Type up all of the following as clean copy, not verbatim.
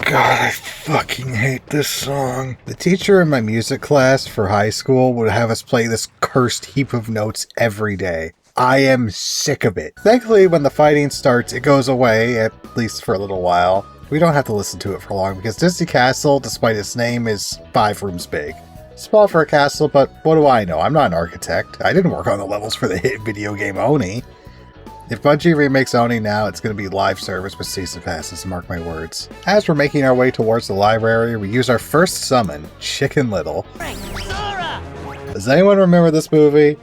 God, I fucking hate this song. The teacher in my music class for high school would have us play this cursed heap of notes every day. I am sick of it. Thankfully, when the fighting starts, it goes away, at least for a little while. We don't have to listen to it for long because Disney Castle, despite its name, is 5 rooms big. Small for a castle, but what do I know? I'm not an architect. I didn't work on the levels for the hit video game Oni. If Bungie remakes Oni now, it's going to be live service with season passes, mark my words. As we're making our way towards the library, we use our first summon, Chicken Little. Does anyone remember this movie?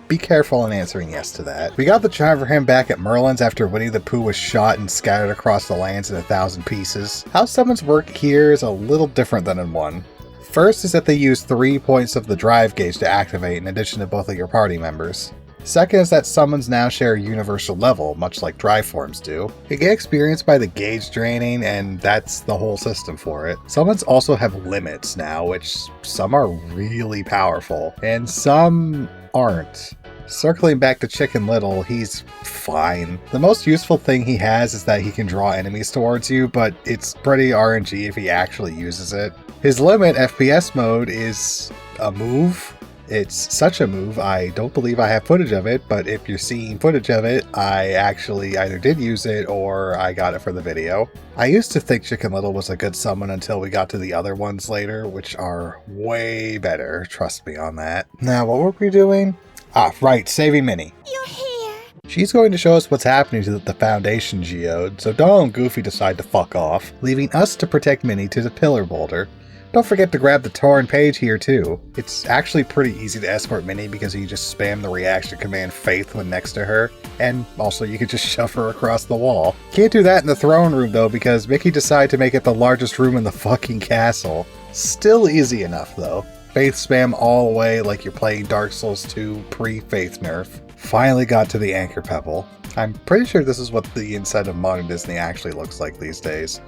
Be careful in answering yes to that. We got the charm for him back at Merlin's after Winnie the Pooh was shot and scattered across the lands in 1,000 pieces. How summons work here is a little different than in 1. First is that they use 3 points of the drive gauge to activate in addition to both of your party members. Second is that summons now share a universal level, much like drive forms do. You get experience by the gauge draining, and that's the whole system for it. Summons also have limits now, which some are really powerful, and some aren't. Circling back to Chicken Little, he's fine. The most useful thing he has is that he can draw enemies towards you, but it's pretty RNG if he actually uses it. His limit, FPS mode, is a move. It's such a move, I don't believe I have footage of it, but if you're seeing footage of it, I actually either did use it or I got it for the video. I used to think Chicken Little was a good summon until we got to the other ones later, which are way better, trust me on that. Now, what were we doing? Ah, right, saving Minnie. You're here. She's going to show us what's happening to the Foundation geode, so Donald and Goofy decide to fuck off, leaving us to protect Minnie to the pillar boulder. Don't forget to grab the torn page here too. It's actually pretty easy to escort Minnie because you just spam the reaction command Faith when next to her, and also you can just shove her across the wall. Can't do that in the throne room though because Mickey decided to make it the largest room in the fucking castle. Still easy enough though. Faith spam all the way like you're playing Dark Souls 2 pre-Faith nerf. Finally got to the Anchor Pebble. I'm pretty sure this is what the inside of modern Disney actually looks like these days.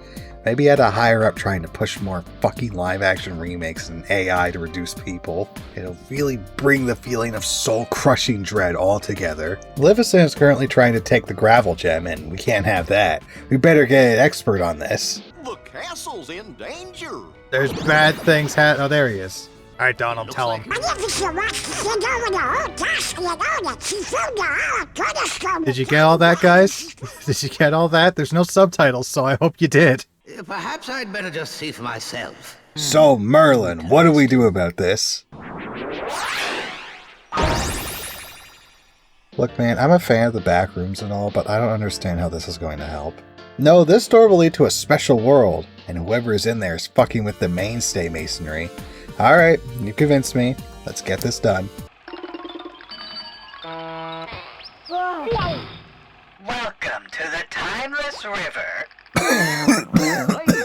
Maybe at a higher up trying to push more fucking live action remakes and AI to reduce people. It'll really bring the feeling of soul-crushing dread all together. Maleficent is currently trying to take the gravel gem and we can't have that. We better get an expert on this. The castle's in danger. There's bad things oh, there he is. Alright, Donald, tell him. Did you get all that, guys? Did you get all that? There's no subtitles, so I hope you did. Perhaps I'd better just see for myself. So, Merlin, what do we do about this? Look, man, I'm a fan of the back rooms and all, but I don't understand how this is going to help. No, this door will lead to a special world, and whoever is in there is fucking with the mainstay masonry. Alright, you convinced me. Let's get this done. Welcome to the Timeless River.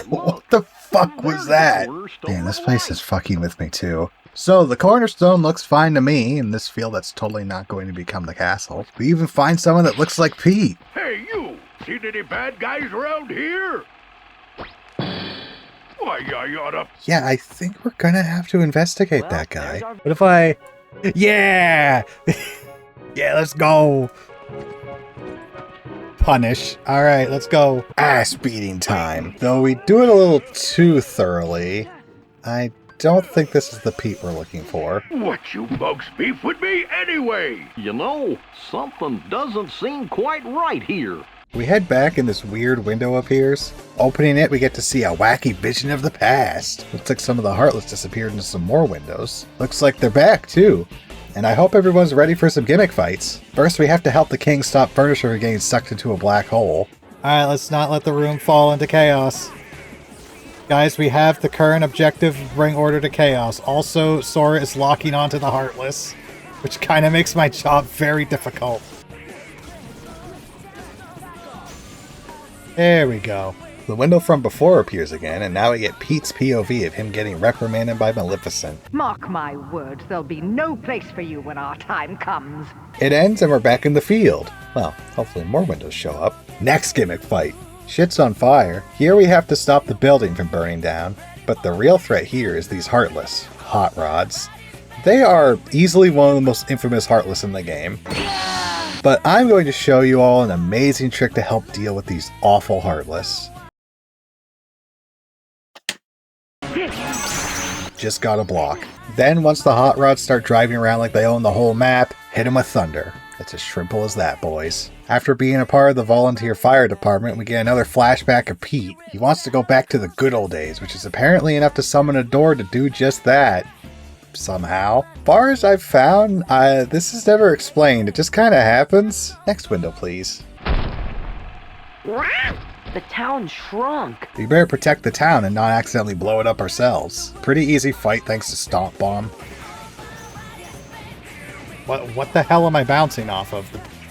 What the fuck was that? Man, this place is fucking with me too. So, the cornerstone looks fine to me. In this field, that's totally not going to become the castle. We even find someone that looks like Pete. Hey, you! Seen any bad guys around here? Why, you oughta... Yeah, I think we're gonna have to investigate that guy. What if I... Yeah! Yeah, let's go! Punish. Alright, let's go. Ass beating time. Though we do it a little too thoroughly, I don't think this is the Pete we're looking for. What you bugs beef with me anyway? You know, something doesn't seem quite right here. We head back and this weird window appears. Opening it, we get to see a wacky vision of the past. Looks like some of the Heartless disappeared into some more windows. Looks like they're back too. And I hope everyone's ready for some gimmick fights. First, we have to help the king stop furniture from getting sucked into a black hole. Alright, let's not let the room fall into chaos. Guys, we have the current objective, bring order to chaos. Also, Sora is locking onto the Heartless, which kind of makes my job very difficult. There we go. The window from before appears again, and now we get Pete's POV of him getting reprimanded by Maleficent. Mark my words, there'll be no place for you when our time comes. It ends and we're back in the field. Well, hopefully more windows show up. Next gimmick fight. Shit's on fire. Here we have to stop the building from burning down, but the real threat here is these Heartless. Hot Rods. They are easily one of the most infamous Heartless in the game. But I'm going to show you all an amazing trick to help deal with these awful Heartless. just gotta block. Then once the hot rods start driving around like they own the whole map, hit them with thunder. It's as simple as that, boys. After being a part of the volunteer fire department, we get another flashback of Pete. He wants to go back to the good old days, which is apparently enough to summon a door to do just that. Somehow. Far as I've found, this is never explained. It just kind of happens. Next window, please. The town shrunk. We better protect the town and not accidentally blow it up ourselves. Pretty easy fight thanks to Stomp Bomb. What the hell am I bouncing off of?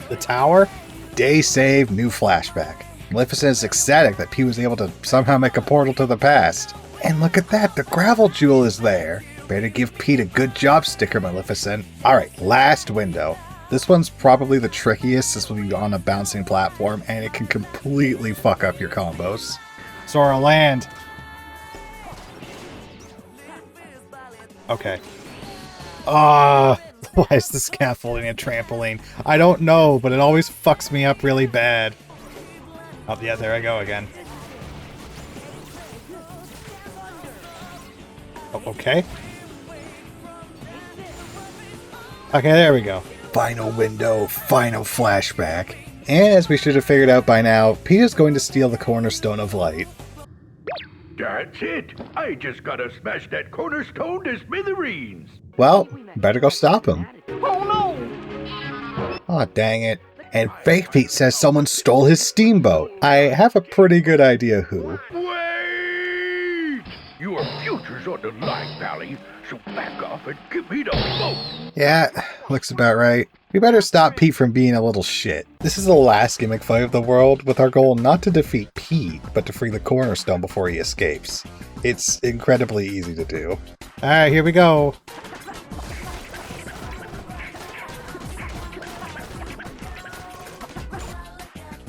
The tower? Day save, new flashback. Maleficent is ecstatic that Pete was able to somehow make a portal to the past. And look at that, the gravel jewel is there. Better give Pete a good job sticker, Maleficent. Alright, last window. This one's probably the trickiest. This will be on a bouncing platform, and it can completely fuck up your combos. Sora, land! Okay. Why is the scaffolding a trampoline? I don't know, but it always fucks me up really bad. Oh, yeah, there I go again. Oh, okay. Okay, there we go. Final window, final flashback. And as we should have figured out by now, Pete is going to steal the cornerstone of light. That's it. I just gotta smash that cornerstone to smithereens. Well, better go stop him. Oh no! Aw, dang it. And Fake Pete says someone stole his steamboat. I have a pretty good idea who. Wait! Your future's on the line, Pally, so back off and give me the boat. Yeah, looks about right. We better stop Pete from being a little shit. This is the last gimmick fight of the world, with our goal not to defeat Pete, but to free the cornerstone before he escapes. It's incredibly easy to do. Alright, here we go.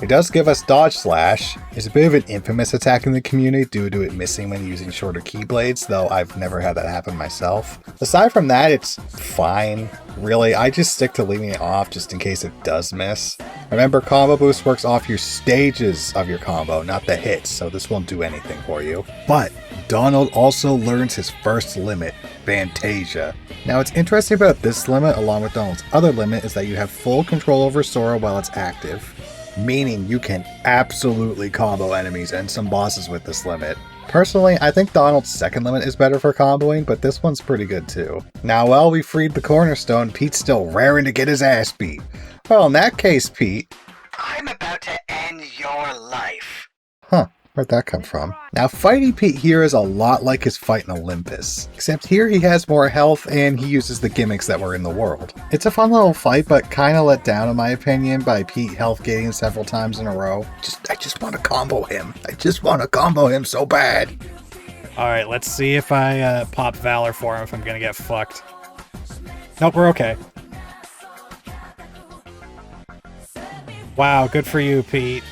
It does give us Dodge Slash. It's a bit of an infamous attack in the community due to it missing when using shorter keyblades, though I've never had that happen myself. Aside from that, it's fine. Really, I just stick to leaving it off just in case it does miss. Remember, Combo Boost works off your stages of your combo, not the hits, so this won't do anything for you. But Donald also learns his first limit, Fantasia. Now what's interesting about this limit, along with Donald's other limit, is that you have full control over Sora while it's active. Meaning you can absolutely combo enemies and some bosses with this limit. Personally, I think Donald's second limit is better for comboing, but this one's pretty good too. Now while we freed the cornerstone, Pete's still raring to get his ass beat. Well, in that case, Pete... I'm about to end your life. Huh, where'd that come from? Now fighting Pete here is a lot like his fight in Olympus, except here he has more health and he uses the gimmicks that were in the world. It's a fun little fight, but kinda let down in my opinion by Pete health gating several times in a row. I just want to combo him. I just want to combo him so bad. Alright, let's see if I pop Valor for him if I'm gonna get fucked. Nope, we're okay. Wow, good for you, Pete.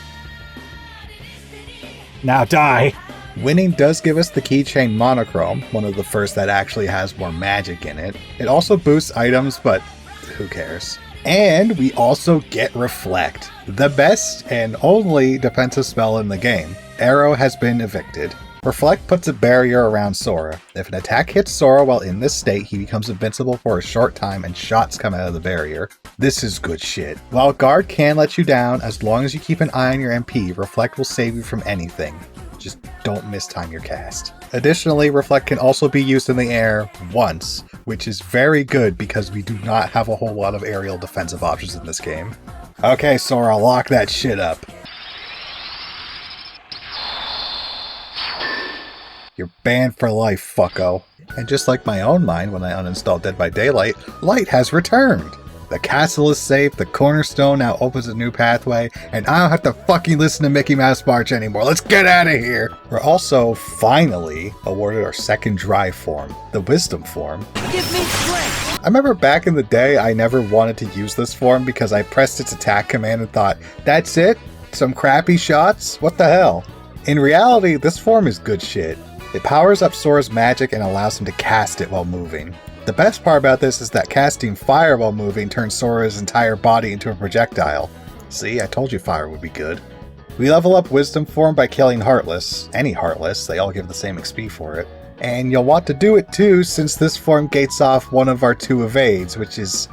Now die! Winning does give us the keychain Monochrome, one of the first that actually has more magic in it. It also boosts items, but who cares? And we also get Reflect, the best and only defensive spell in the game. Arrow has been evicted. Reflect puts a barrier around Sora. If an attack hits Sora while in this state, he becomes invincible for a short time and shots come out of the barrier. This is good shit. While Guard can let you down, as long as you keep an eye on your MP, Reflect will save you from anything. Just don't mistime your cast. Additionally, Reflect can also be used in the air once, which is very good because we do not have a whole lot of aerial defensive options in this game. Okay, Sora, lock that shit up. You're banned for life, fucko. And just like my own mind when I uninstalled Dead by Daylight, light has returned! The castle is safe, the cornerstone now opens a new pathway, and I don't have to fucking listen to Mickey Mouse March anymore. Let's get out of here! We're also, finally, awarded our second drive form, the Wisdom form. Give me strength! I remember back in the day, I never wanted to use this form because I pressed its attack command and thought, that's it? Some crappy shots? What the hell? In reality, this form is good shit. It powers up Sora's magic and allows him to cast it while moving. The best part about this is that casting fire while moving turns Sora's entire body into a projectile. See, I told you fire would be good. We level up Wisdom form by killing Heartless. Any Heartless, they all give the same XP for it. And you'll want to do it too, since this form gates off one of our 2 evades, which is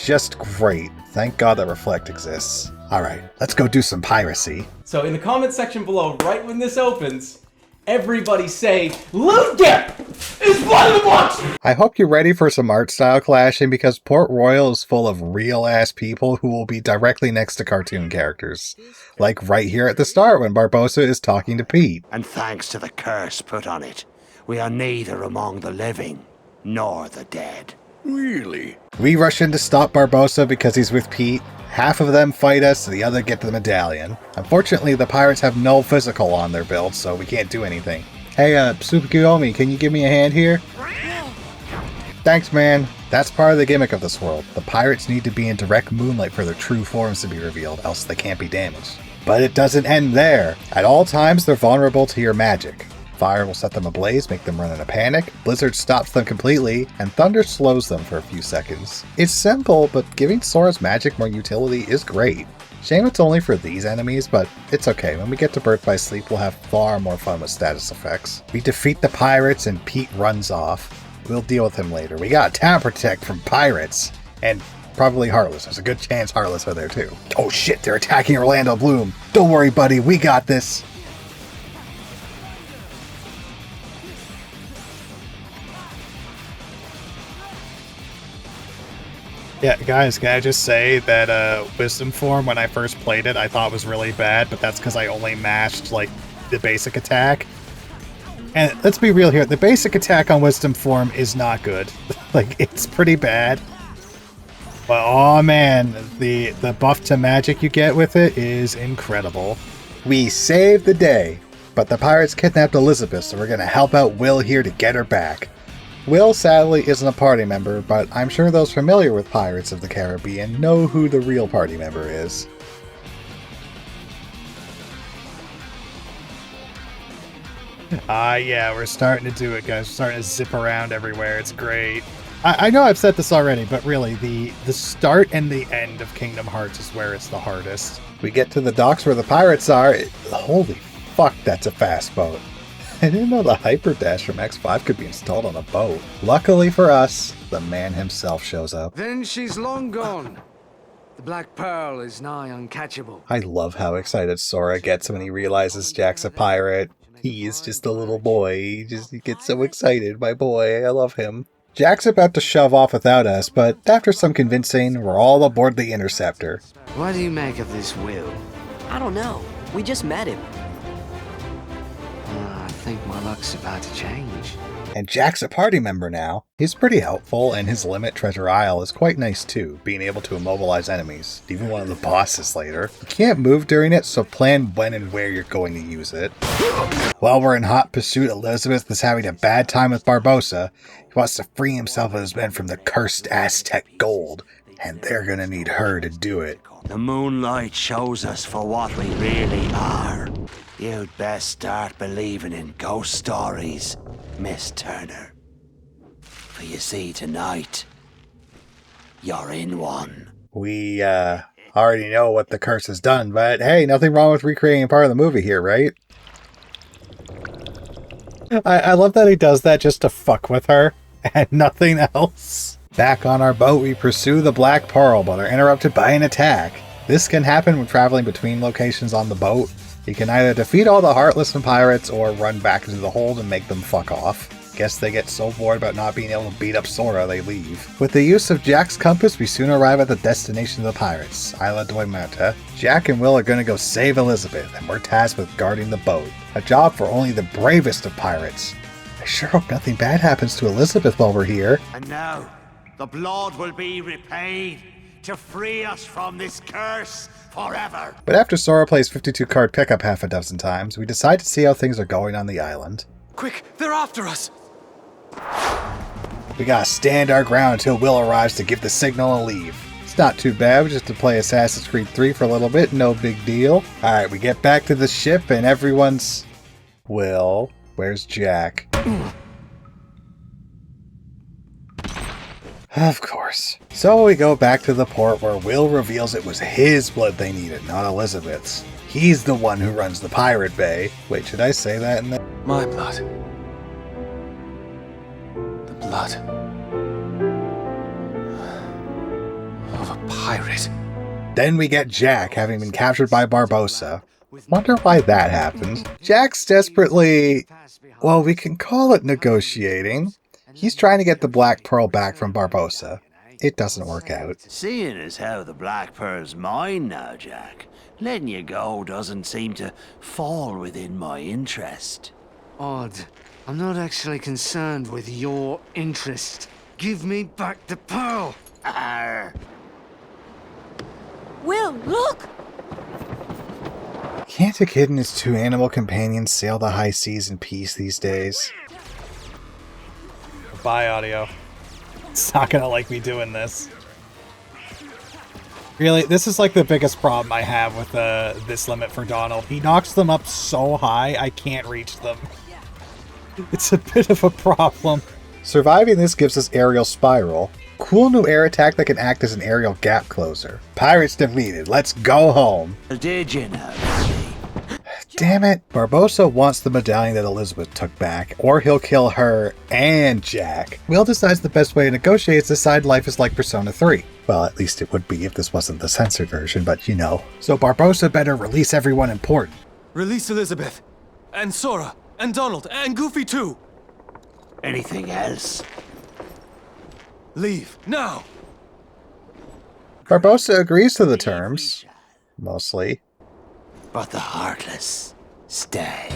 just great. Thank God that Reflect exists. Alright, let's go do some piracy. So in the comment section below, right when this opens, everybody say, "Loot Dip is one of the books!" I hope you're ready for some art style clashing, because Port Royal is full of real ass people who will be directly next to cartoon characters. Like right here at the start when Barbossa is talking to Pete. And thanks to the curse put on it, we are neither among the living nor the dead. Really? We rush in to stop Barbossa because he's with Pete. Half of them fight us, the other get the medallion. Unfortunately, the pirates have no physical on their build, so we can't do anything. Hey, Tsukuyomi, can you give me a hand here? Thanks, man. That's part of the gimmick of this world. The pirates need to be in direct moonlight for their true forms to be revealed, else they can't be damaged. But it doesn't end there. At all times, they're vulnerable to your magic. Fire will set them ablaze, make them run in a panic, Blizzard stops them completely, and Thunder slows them for a few seconds. It's simple, but giving Sora's magic more utility is great. Shame it's only for these enemies, but it's okay. When we get to Birth by Sleep, we'll have far more fun with status effects. We defeat the pirates and Pete runs off. We'll deal with him later. We got Town Protect from pirates, and probably Heartless. There's a good chance Heartless are there too. Oh shit, they're attacking Orlando Bloom. Don't worry, buddy, we got this. Yeah, guys, can I just say that Wisdom Form, when I first played it, I thought was really bad, but that's because I only mashed, like, the basic attack. And let's be real here, the basic attack on Wisdom Form is not good. Like, it's pretty bad. But, oh man, the buff to magic you get with it is incredible. We saved the day, but the pirates kidnapped Elizabeth, so we're gonna help out Will here to get her back. Will, sadly, isn't a party member, but I'm sure those familiar with Pirates of the Caribbean know who the real party member is. Yeah, we're starting to do it, guys. We're starting to zip around everywhere. It's great. I know I've said this already, but really, the start and the end of Kingdom Hearts is where it's the hardest. We get to the docks where the pirates are. Holy fuck, that's a fast boat. I didn't know the Hyper Dash from X5 could be installed on a boat. Luckily for us, the man himself shows up. Then she's long gone. The Black Pearl is nigh uncatchable. I love how excited Sora gets when he realizes Jack's a pirate. He is just a little boy. He gets so excited, my boy. I love him. Jack's about to shove off without us, but after some convincing, we're all aboard the Interceptor. What do you make of this Will? I don't know. We just met him. I think my luck's about to change. And Jack's a party member now. He's pretty helpful, and his limit Treasure Isle is quite nice too, being able to immobilize enemies, even one of the bosses later. You can't move during it, so plan when and where you're going to use it. While we're in hot pursuit, Elizabeth is having a bad time with Barbossa. He wants to free himself and his men from the cursed Aztec gold, and they're gonna need her to do it. The moonlight shows us for what we really are. You'd best start believing in ghost stories, Miss Turner. For you see, tonight, you're in one. We, already know what the curse has done, but hey, nothing wrong with recreating part of the movie here, right? I love that he does that just to fuck with her, and nothing else. Back on our boat, we pursue the Black Pearl, but are interrupted by an attack. This can happen when traveling between locations on the boat. You can either defeat all the Heartless and pirates, or run back into the hold and make them fuck off. Guess they get so bored about not being able to beat up Sora, they leave. With the use of Jack's compass, we soon arrive at the destination of the pirates, Isla Doimata. Jack and Will are gonna go save Elizabeth, and we're tasked with guarding the boat. A job for only the bravest of pirates. I sure hope nothing bad happens to Elizabeth while we're here. And now, the blood will be repaid to free us from this curse forever. But after Sora plays 52 card pickup half a dozen times, we decide to see how things are going on the island. Quick, they're after us! We gotta stand our ground until Will arrives to give the signal and leave. It's not too bad, just to play Assassin's Creed 3 for a little bit, no big deal. Alright, we get back to the ship and everyone's... Will, where's Jack? Of course. So we go back to the port where Will reveals it was his blood they needed, not Elizabeth's. He's the one who runs the Pirate Bay. Wait, should I say that in the... My blood. blood of a pirate. Then we get Jack having been captured by Barbossa. Wonder why that happened. Jack's desperately, well, we can call it negotiating. He's trying to get the Black Pearl back from Barbossa. It doesn't work out. Seeing as how the Black Pearl's mine now, Jack, letting you go doesn't seem to fall within my interest. Odd. I'm not actually concerned with your interest. Give me back the pearl! Arr. Will, look! Can't a kid and his two animal companions sail the high seas in peace these days? Bye, audio. It's not gonna like me doing this. Really, this is like the biggest problem I have with this limit for Donald. He knocks them up so high, I can't reach them. It's a bit of a problem. Surviving this gives us Aerial Spiral. Cool new air attack that can act as an aerial gap closer. Pirates defeated, let's go home. Did you know? Damn it. Barbossa wants the medallion that Elizabeth took back, or he'll kill her and Jack. Will decides the best way to negotiate is to decide life is like Persona 3. Well, at least it would be if this wasn't the censored version, but you know. So Barbossa better release everyone important. Release Elizabeth, and Sora, and Donald, and Goofy too. Anything else? Leave, now! Barbossa agrees to the terms. Mostly. But the Heartless stay.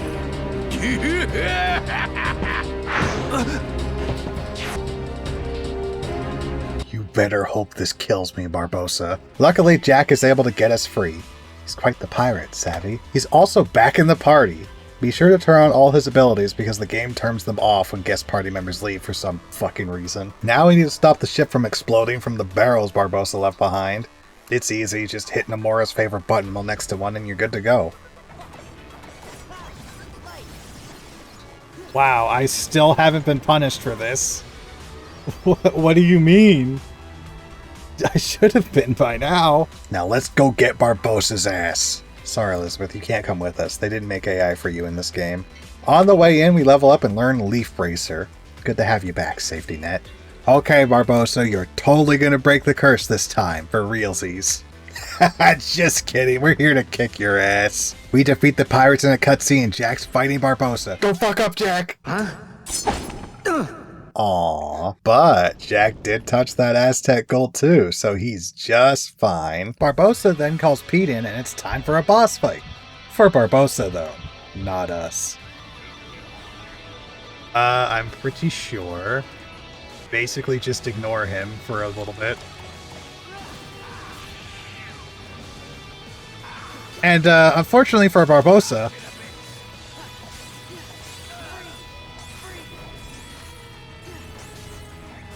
You better hope this kills me, Barbossa. Luckily, Jack is able to get us free. He's quite the pirate, savvy. He's also back in the party. Be sure to turn on all his abilities because the game turns them off when guest party members leave for some fucking reason. Now we need to stop the ship from exploding from the barrels Barbossa left behind. It's easy, just hit Nomura's favorite button while next to one and you're good to go. Wow, I still haven't been punished for this. What do you mean? I should have been by now. Now let's go get Barbossa's ass. Sorry, Elizabeth, you can't come with us. They didn't make AI for you in this game. On the way in, we level up and learn Leaf Bracer. Good to have you back, Safety Net. Okay, Barbossa, you're totally gonna break the curse this time, for realsies. Just kidding, we're here to kick your ass. We defeat the pirates in a cutscene, Jack's fighting Barbossa. Go fuck up, Jack! Huh? Aww, but Jack did touch that Aztec gold too, so he's just fine. Barbossa then calls Pete in and it's time for a boss fight. For Barbossa though, not us. I'm pretty sure. Basically just ignore him for a little bit. And unfortunately for Barbossa,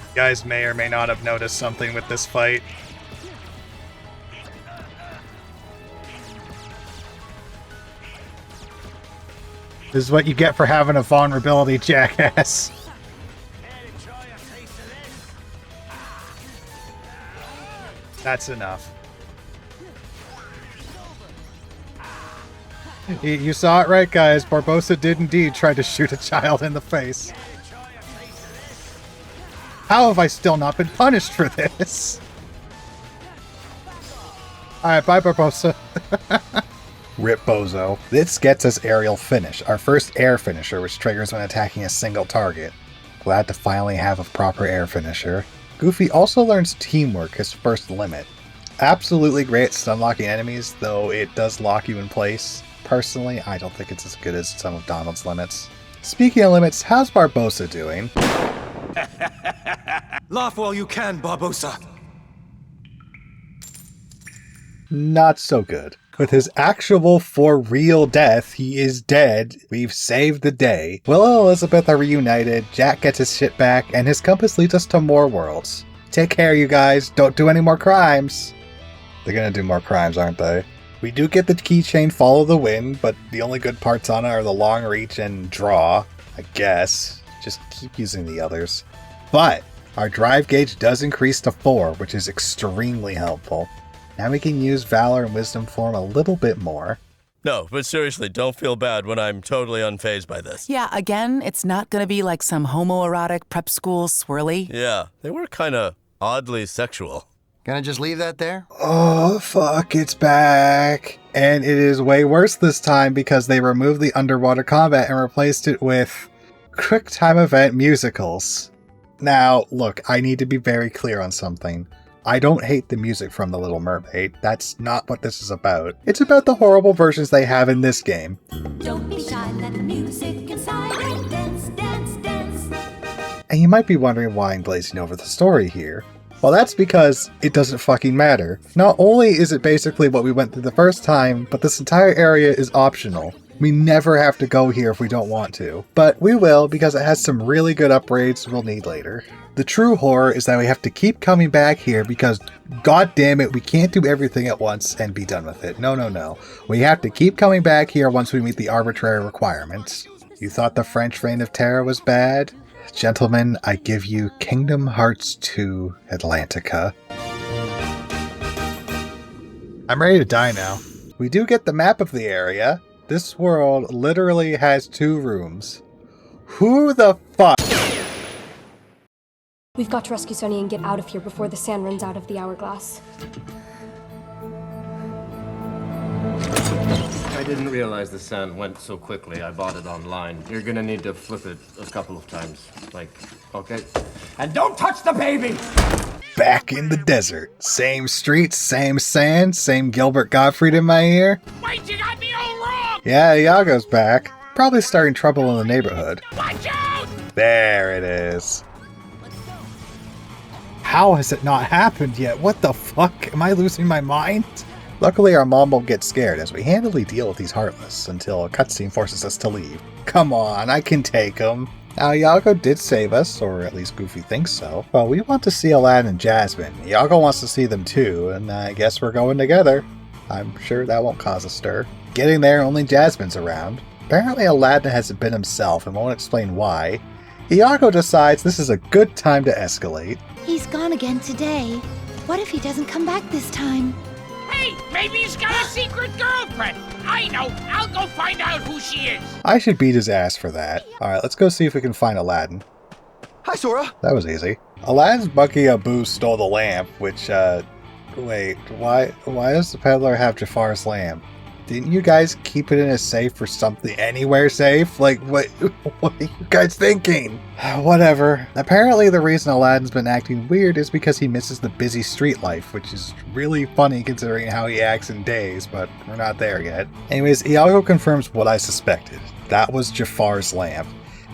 you guys may or may not have noticed something with this fight. this is what you get for having a vulnerability, jackass. That's enough. You saw it right, guys. Barbossa did indeed try to shoot a child in the face. How have I still not been punished for this? Alright, bye, Barbossa. Rip Bozo. This gets us Aerial Finish, our first air finisher, which triggers when attacking a single target. Glad to finally have a proper air finisher. Goofy also learns Teamwork, his first limit. Absolutely great at stun locking enemies, though it does lock you in place. Personally, I don't think it's as good as some of Donald's limits. Speaking of limits, how's Barbossa doing? Laugh while you can, Barbossa. Not so good. With his actual for real death, he is dead. We've saved the day. Will and Elizabeth are reunited, Jack gets his shit back, and his compass leads us to more worlds. Take care, you guys. Don't do any more crimes. They're gonna do more crimes, aren't they? We do get the keychain Follow the Wind, but the only good parts on it are the long reach and draw, I guess. Just keep using the others. But our drive gauge does increase to 4, which is extremely helpful. Now we can use Valor and Wisdom form a little bit more. No, but seriously, don't feel bad when I'm totally unfazed by this. Yeah, again, it's not gonna be like some homoerotic prep school swirly. Yeah, they were kinda oddly sexual. Gonna just leave that there? Oh, fuck, it's back. And it is way worse this time because they removed the underwater combat and replaced it with quick time event musicals. Now, look, I need to be very clear on something. I don't hate the music from The Little Mermaid. That's not what this is about. It's about the horrible versions they have in this game. Don't be shy, let the music inside and dance, dance, dance. And you might be wondering why I'm glazing over the story here. Well, that's because it doesn't fucking matter. Not only is it basically what we went through the first time, but this entire area is optional. We never have to go here if we don't want to. But we will because it has some really good upgrades we'll need later. The true horror is that we have to keep coming back here because, god damn it, we can't do everything at once and be done with it. No, no, no. We have to keep coming back here once we meet the arbitrary requirements. You thought the French Reign of Terror was bad? Gentlemen, I give you Kingdom Hearts 2 Atlantica. I'm ready to die now. We do get the map of the area. This world literally has 2 rooms. Who the fuck? We've got to rescue Sunny and get out of here before the sand runs out of the hourglass. I didn't realize the sand went so quickly. I bought it online. You're gonna need to flip it a couple of times. Like, okay? And don't touch the baby! Back in the desert. Same streets, same sand, same Gilbert Gottfried in my ear. Wait, you got me all wrong! Yeah, Iago's back. Probably starting trouble in the neighborhood. Watch out! There it is. How has it not happened yet? What the fuck? Am I losing my mind? Luckily, our mom won't get scared as we handily deal with these Heartless until a cutscene forces us to leave. Come on, I can take them. Now, Iago did save us, or at least Goofy thinks so. Well, we want to see Aladdin and Jasmine. Iago wants to see them too, and I guess we're going together. I'm sure that won't cause a stir. Getting there, only Jasmine's around. Apparently, Aladdin hasn't been himself and won't explain why. Iago decides this is a good time to escalate. He's gone again today. What if he doesn't come back this time? Hey, maybe he's got a secret girlfriend. I know. I'll go find out who she is. I should beat his ass for that. Alright, let's go see if we can find Aladdin. Hi, Sora. That was easy. Aladdin's Bucky Abu stole the lamp, which, wait, why does the peddler have Jafar's lamp? Didn't you guys keep it in a safe for something anywhere safe? Like, what are you guys thinking? Whatever. Apparently the reason Aladdin's been acting weird is because he misses the busy street life, which is really funny considering how he acts in Days, but we're not there yet. Anyways, Iago confirms what I suspected. That was Jafar's lamp.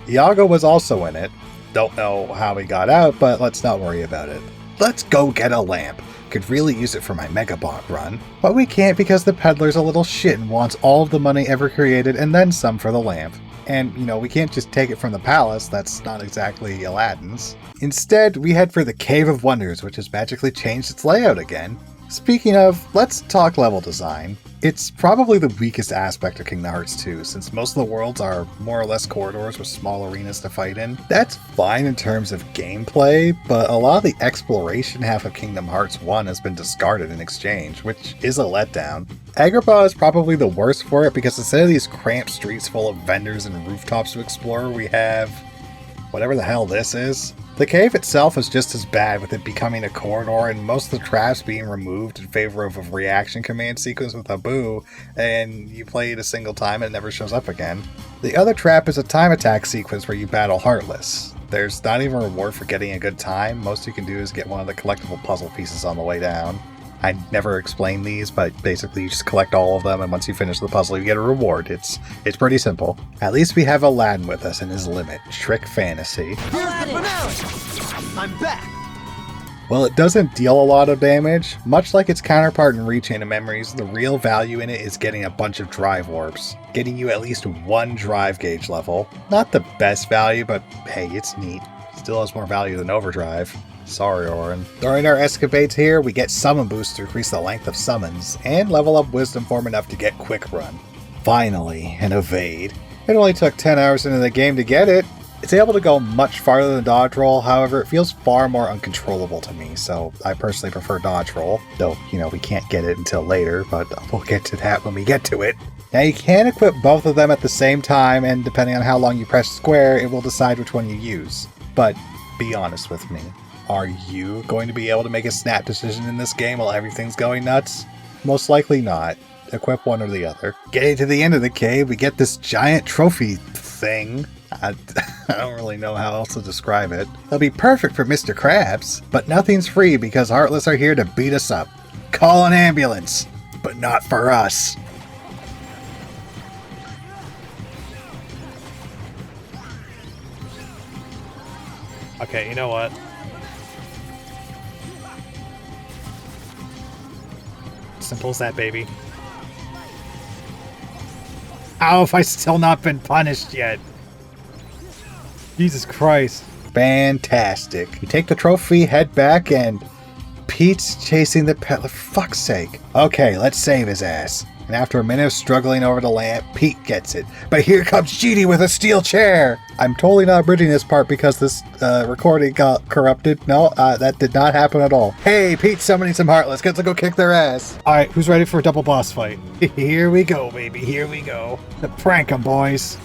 Iago was also in it. Don't know how he got out, but let's not worry about it. Let's go get a lamp. Could really use it for my Megabot run. But we can't because the peddler's a little shit and wants all of the money ever created and then some for the lamp. And, you know, we can't just take it from the palace, that's not exactly Aladdin's. Instead, we head for the Cave of Wonders, which has magically changed its layout again. Speaking of, let's talk level design. It's probably the weakest aspect of Kingdom Hearts 2, since most of the worlds are more or less corridors with small arenas to fight in. That's fine in terms of gameplay, but a lot of the exploration half of Kingdom Hearts 1 has been discarded in exchange, which is a letdown. Agrabah is probably the worst for it because instead of these cramped streets full of vendors and rooftops to explore, we have whatever the hell this is. The cave itself is just as bad, with it becoming a corridor and most of the traps being removed in favor of a reaction command sequence with Abu, and you play it a single time and it never shows up again. The other trap is a time attack sequence where you battle Heartless. There's not even a reward for getting a good time. Most you can do is get one of the collectible puzzle pieces on the way down. I never explain these, but basically you just collect all of them, and once you finish the puzzle you get a reward. It's pretty simple. At least we have Aladdin with us in his limit, Trick Fantasy. I'm back! While it doesn't deal a lot of damage, much like its counterpart in Rechain of Memories, the real value in it is getting a bunch of drive warps, getting you at least one drive gauge level. Not the best value, but hey, it's neat. Still has more value than Overdrive. Sorry, Orin. During our escapades here, we get Summon Boost to increase the length of summons, and level up Wisdom Form enough to get Quick Run. Finally, an Evade. It only took 10 hours into the game to get it. It's able to go much farther than Dodge Roll, however, it feels far more uncontrollable to me, so I personally prefer Dodge Roll. Though, you know, we can't get it until later, but we'll get to that when we get to it. Now you can equip both of them at the same time, and depending on how long you press square, it will decide which one you use. But be honest with me, are you going to be able to make a snap decision in this game while everything's going nuts? Most likely not. Equip one or the other. Getting to the end of the cave, we get this giant trophy thing. I don't really know how else to describe it. It'll be perfect for Mr. Krabs, but nothing's free because Heartless are here to beat us up. Call an ambulance, but not for us. Okay, you know what? Simple as that, baby. How have I still not been punished yet? Jesus Christ. Fantastic. You take the trophy, head back, and Pete's chasing the pet. For fuck's sake. Okay, let's save his ass. And after a minute of struggling over the lamp, Pete gets it. But here comes Genie with a steel chair! I'm totally not abridging this part because this recording got corrupted. No, that did not happen at all. Hey, Pete's summoning some Heartless. Let's go kick their ass. Alright, who's ready for a double boss fight? Here we go, baby. Here we go. Prank 'em, boys.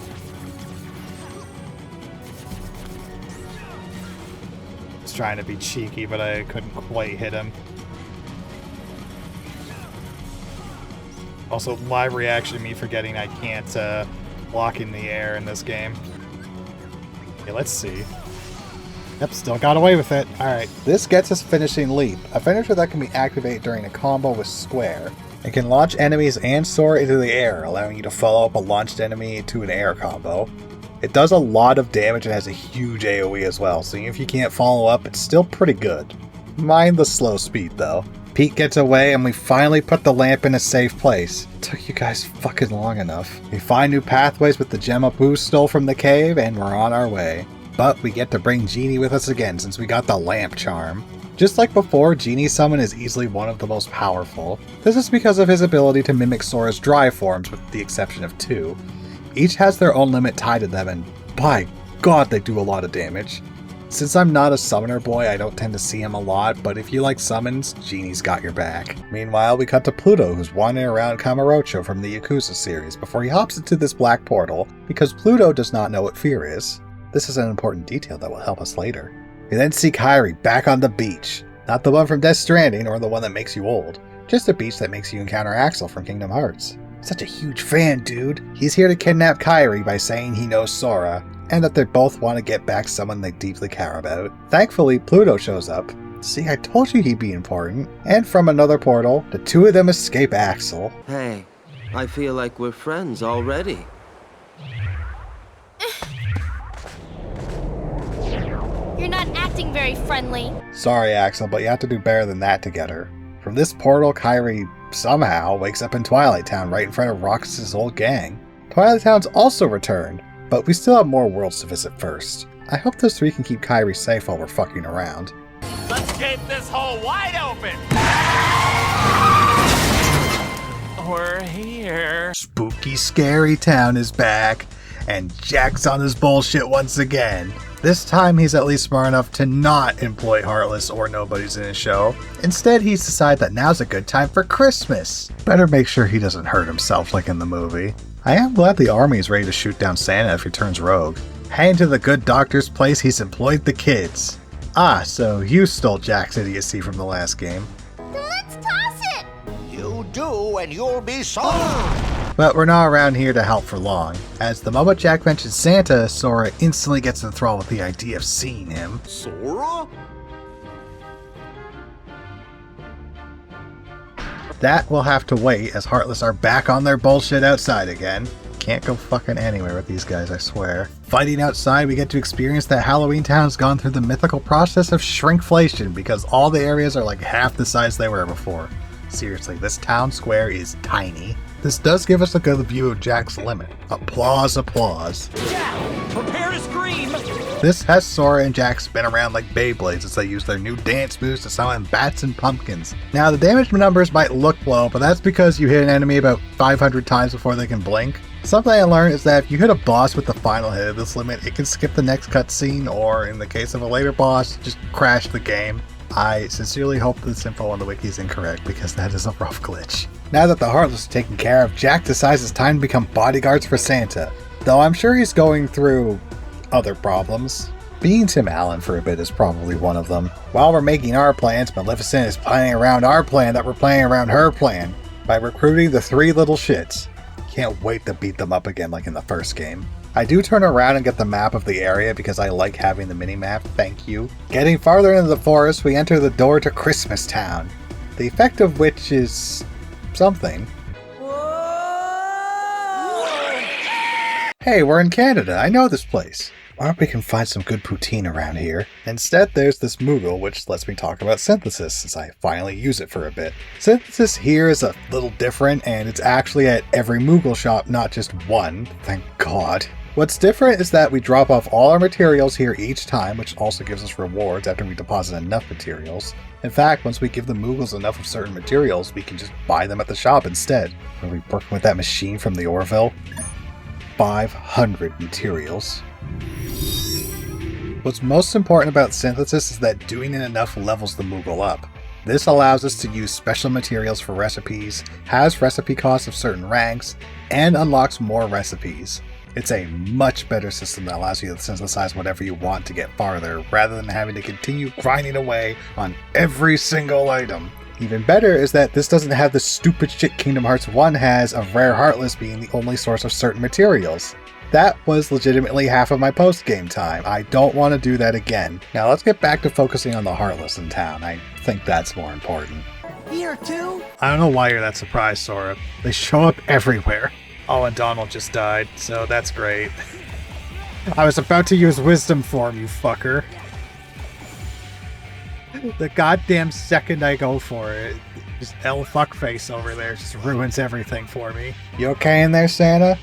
I was trying to be cheeky, but I couldn't quite hit him. Also, live reaction to me forgetting I can't block in the air in this game. Okay, let's see. Yep, still got away with it. Alright. This gets us Finishing Leap, a finisher that can be activated during a combo with Square. It can launch enemies and soar into the air, allowing you to follow up a launched enemy to an air combo. It does a lot of damage and has a huge AoE as well, so even if you can't follow up, it's still pretty good. Mind the slow speed though. Pete gets away and we finally put the lamp in a safe place. It took you guys fucking long enough. We find new pathways with the gem Abu stole from the cave and we're on our way. But we get to bring Genie with us again since we got the lamp charm. Just like before, Genie's summon is easily one of the most powerful. This is because of his ability to mimic Sora's dry forms with the exception of 2. Each has their own limit tied to them and by God they do a lot of damage. Since I'm not a summoner boy, I don't tend to see him a lot, but if you like summons, Genie's got your back. Meanwhile, we cut to Pluto, who's wandering around Kamurocho from the Yakuza series before he hops into this black portal, because Pluto does not know what fear is. This is an important detail that will help us later. We then see Kairi back on the beach. Not the one from Death Stranding or the one that makes you old, just a beach that makes you encounter Axel from Kingdom Hearts. Such a huge fan, dude. He's here to kidnap Kairi by saying he knows Sora, and that they both want to get back someone they deeply care about. Thankfully, Pluto shows up. See, I told you he'd be important. And from another portal, the two of them escape Axel. Hey, I feel like we're friends already. You're not acting very friendly. Sorry, Axel, but you have to do better than that to get her. From this portal, Kairi somehow wakes up in Twilight Town right in front of Roxas' old gang. Twilight Town's also returned, but we still have more worlds to visit first. I hope those three can keep Kairi safe while we're fucking around. Let's keep this hole wide open! We're here. Spooky Scary Town is back, and Jack's on his bullshit once again. This time he's at least smart enough to not employ Heartless or Nobodies in his show. Instead, he's decided that now's a good time for Christmas. Better make sure he doesn't hurt himself like in the movie. I am glad the army is ready to shoot down Santa if he turns rogue. Heading to the good doctor's place, he's employed the kids. Ah, so you stole Jack's idiocy from the last game. Then let's toss it! You do, and you'll be sorry. But we're not around here to help for long, as the moment Jack mentions Santa, Sora instantly gets enthralled with the idea of seeing him. Sora? That will have to wait, as Heartless are back on their bullshit outside again. Can't go fucking anywhere with these guys, I swear. Fighting outside, we get to experience that Halloween Town's gone through the mythical process of shrinkflation, because all the areas are like half the size they were before. Seriously, this town square is tiny. This does give us a good view of Jack's limit. Applause, applause. Jack, prepare to scream! This has Sora and Jack spin around like Beyblades as they use their new dance moves to summon bats and pumpkins. Now, the damage numbers might look low, but that's because you hit an enemy about 500 times before they can blink. Something I learned is that if you hit a boss with the final hit of this limit, it can skip the next cutscene, or in the case of a later boss, just crash the game. I sincerely hope this info on the wiki is incorrect, because that is a rough glitch. Now that the Heartless are taken care of, Jack decides it's time to become bodyguards for Santa, though I'm sure he's going through other problems. Being Tim Allen for a bit is probably one of them. While we're making our plans, Maleficent is planning around our plan that we're planning around her plan by recruiting the 3 little shits. Can't wait to beat them up again like in the first game. I do turn around and get the map of the area because I like having the mini-map, thank you. Getting farther into the forest, we enter the door to Christmas Town, the effect of which is something. Hey, we're in Canada, I know this place. I hope we can find some good poutine around here. Instead, there's this Moogle, which lets me talk about Synthesis, since I finally use it for a bit. Synthesis here is a little different, and it's actually at every Moogle shop, not just one, thank God. What's different is that we drop off all our materials here each time, which also gives us rewards after we deposit enough materials. In fact, once we give the Moogles enough of certain materials, we can just buy them at the shop instead. Are we working with that machine from the Orville? 500 materials. What's most important about Synthesis is that doing it enough levels the Moogle up. This allows us to use special materials for recipes, has recipe costs of certain ranks, and unlocks more recipes. It's a much better system that allows you to synthesize whatever you want to get farther, rather than having to continue grinding away on every single item. Even better is that this doesn't have the stupid shit Kingdom Hearts 1 has of Rare Heartless being the only source of certain materials. That was legitimately half of my post-game time. I don't want to do that again. Now let's get back to focusing on the Heartless in town. I think that's more important. Here too? I don't know why you're that surprised, Sora. They show up everywhere. Oh, and Donald just died, so that's great. I was about to use Wisdom Form, you fucker. The goddamn second I go for it, just L fuckface over there just ruins everything for me. You okay in there, Santa?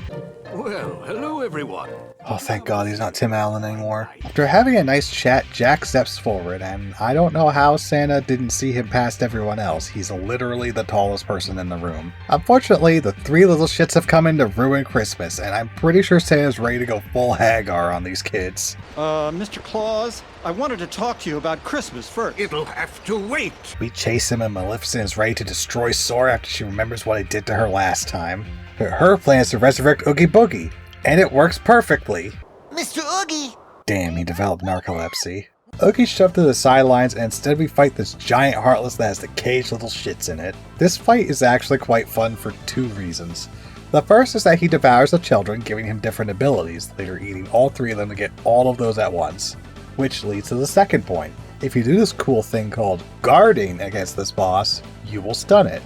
Well, hello everyone. Oh, thank God he's not Tim Allen anymore. After having a nice chat, Jack steps forward, and I don't know how Santa didn't see him past everyone else. He's literally the tallest person in the room. Unfortunately, the 3 little shits have come in to ruin Christmas, and I'm pretty sure Santa's ready to go full Hagar on these kids. Mr. Claus, I wanted to talk to you about Christmas first. It'll have to wait. We chase him, and Maleficent is ready to destroy Sora after she remembers what I did to her last time. But her plan is to resurrect Oogie Boogie, and it works perfectly. Mr. Oogie! Damn, he developed narcolepsy. Oogie's shoved to the sidelines, and instead we fight this giant Heartless that has the caged little shits in it. This fight is actually quite fun for 2 reasons. The first is that he devours the children, giving him different abilities, later eating all 3 of them to get all of those at once. Which leads to the second point. If you do this cool thing called guarding against this boss, you will stun it,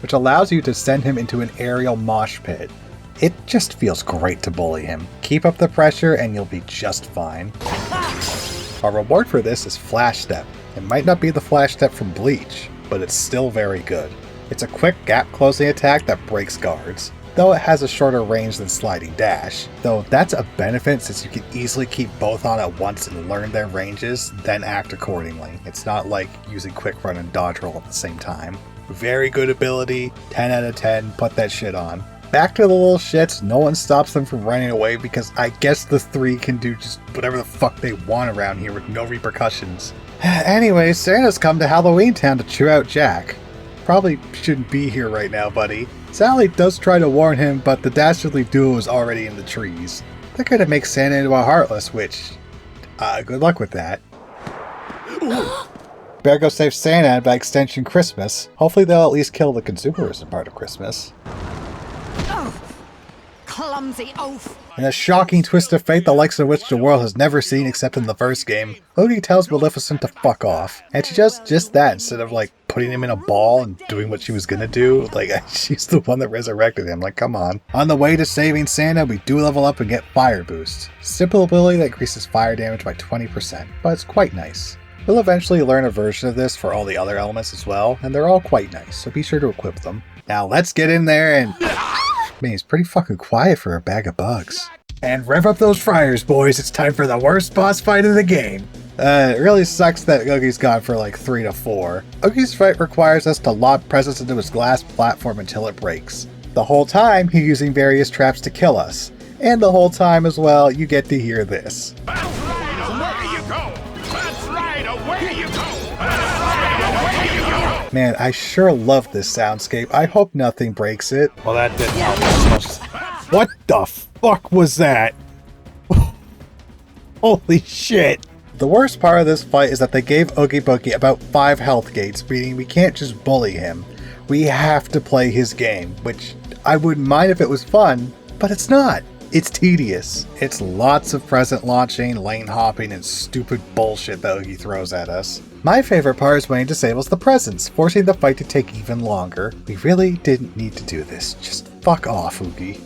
which allows you to send him into an aerial mosh pit. It just feels great to bully him. Keep up the pressure and you'll be just fine. Our reward for this is Flash Step. It might not be the Flash Step from Bleach, but it's still very good. It's a quick gap closing attack that breaks guards, though it has a shorter range than Sliding Dash. Though that's a benefit since you can easily keep both on at once and learn their ranges, then act accordingly. It's not like using Quick Run and Dodge Roll at the same time. Very good ability, 10 out of 10, put that shit on. Back to the little shits, no one stops them from running away because I guess the 3 can do just whatever the fuck they want around here with no repercussions. Anyway, Santa's come to Halloween Town to chew out Jack. Probably shouldn't be here right now, buddy. Sally does try to warn him, but the dastardly duo is already in the trees. They're gonna make Santa into a Heartless, which... good luck with that. Better go save Santa and by extension Christmas. Hopefully they'll at least kill the consumerism part of Christmas. Clumsy oaf! In a shocking twist of fate the likes of which the world has never seen except in the first game, Oogie tells Maleficent to fuck off. And she does just that instead of like putting him in a ball and doing what she was gonna do. Like, she's the one that resurrected him, like come on. On the way to saving Santa, we do level up and get Fire Boost. Simple ability that increases fire damage by 20%, but it's quite nice. We'll eventually learn a version of this for all the other elements as well, and they're all quite nice, so be sure to equip them. Now let's get in there and... Man, he's pretty fucking quiet for a bag of bugs. And rev up those fryers, boys. It's time for the worst boss fight of the game. It really sucks that Oogie's gone for like 3 to 4. Oogie's fight requires us to lob presents into his glass platform until it breaks. The whole time, he's using various traps to kill us. And the whole time as well, you get to hear this. That's right, away you go! That's right, away you go! Man, I sure love this soundscape. I hope nothing breaks it. Well, that didn't help as much as... What the fuck was that? Holy shit. The worst part of this fight is that they gave Oogie Boogie about 5 health gates, meaning we can't just bully him. We have to play his game, which I wouldn't mind if it was fun, but it's not. It's tedious. It's lots of present launching, lane hopping, and stupid bullshit that Oogie throws at us. My favorite part is when he disables the presents, forcing the fight to take even longer. We really didn't need to do this. Just fuck off, Oogie.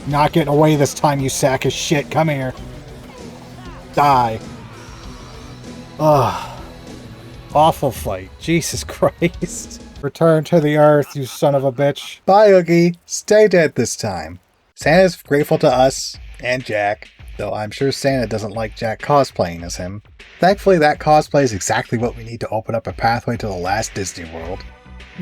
Not getting away this time, you sack of shit. Come here. Die. Ugh. Awful fight. Jesus Christ. Return to the earth, you son of a bitch. Bye, Oogie. Stay dead this time. Santa's grateful to us and Jack, though I'm sure Santa doesn't like Jack cosplaying as him. Thankfully, that cosplay is exactly what we need to open up a pathway to the last Disney World.